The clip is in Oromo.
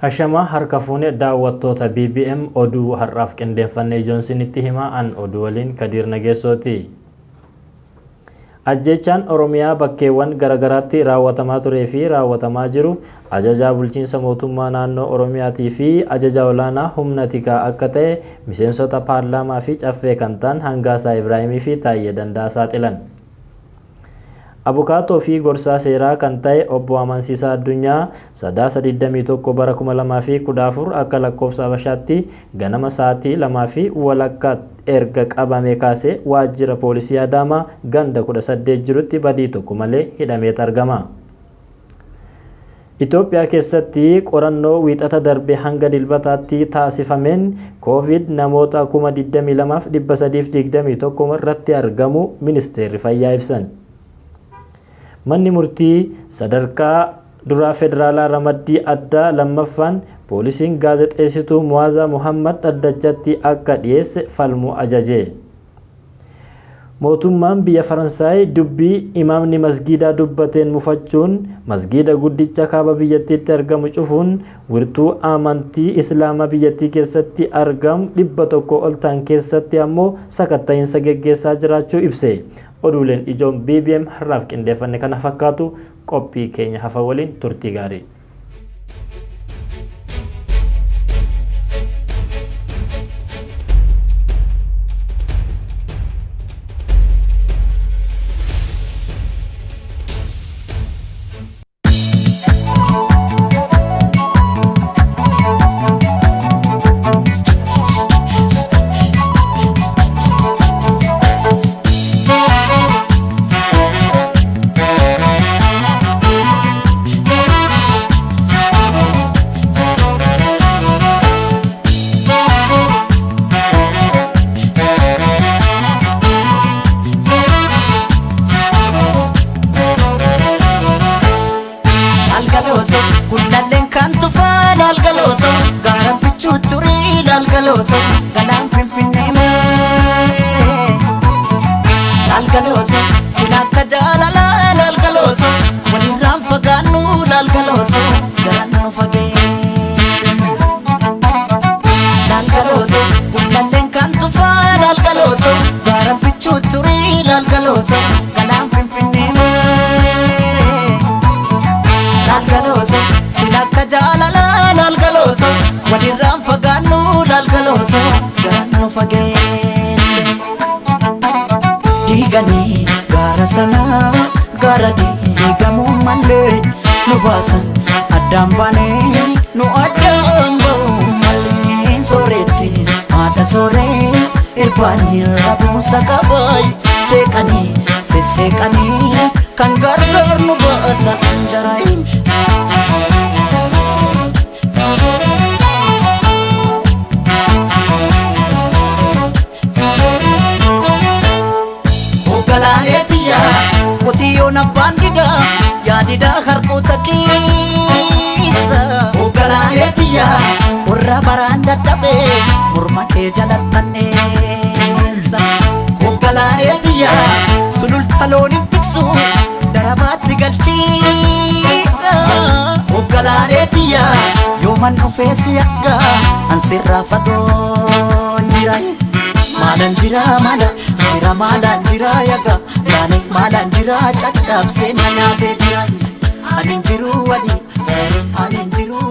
Hashama harka fuune daawwattoota BBM oduu har'aaf qindeeffannee Joonsinitti himaa an oduu waliin Kadir Nageessooti. Ajjechaan Oromiyaa bakkeewwan garagaraatti raawwatamaa turee fi raawwatamaa jiru ajajaa bulchiinsa mootummaa naannoo Oromiyaatii fi ajajaa olaanaa humna tikaa akka ta'e miseensota paarlaamaa fi caffee kan ta'an Hangaasaa Ibraahimii fi Taayyee Danda'a saaxilan. Abukaatoo fi gorsaa seeraa kan ta'e obbo Amansiisaa Addunyaa Sadaasa 21 bara 2014 akka lakkoofsa Habashaatti ganama sa'aatii 2 fi walakkaa erga qabamee kaasee waajjira poolisii Adaamaa ganda 18 jirutti badii tokko malee hidhamee argama. Itoophiyaa keessatti qorannoo wiixata darbe hanga dilbataatti taasifameen COVID namoota 22,321 irratti argamu ministeerri fayyaa ibsan. Manni murtii sadarkaa duraa federaalaa ramaddii addaa lammaffaan poolisiin gaazexeessituu Muwaazaa Muhammad Dhaddachatti akka dhiyeesse falmuu ajaje. Mootummaan biyya Faransaay dubbii imaamni masgiidaa dubbateen mufachuun masgiida guddicha kaaba biyyattiitti argamu cufuun wirtuu amantii Islaamaa biyyattii keessatti argamu 100 ol ta'an keessatti ammoo sakatta'iinsa geggeessaa jiraachuu ibse. Oduuleen ijoon BBM har'aaf qindeeffanne kana fakkaatu qophii keenya hafa waliin turtii gaarii. Digani gara sana gara digamu malle nu basan addaan baane nu addaan ba'u malle soretti ada sore irbani rabu sakabay sekani sesekani kan gargar nu baata anjarain na bandida ya dida harkota kisa ogalaetiya korra baranda dabe murma ke jalattanensa ogalaetiya sulul talonin tiksu darabatti galchida ogalaetiya yoman ofesi akka ansirra fadon jirai malan jira malan jira yaga yani malan jira cacap senanya te jira anin jiru wadi anin jiru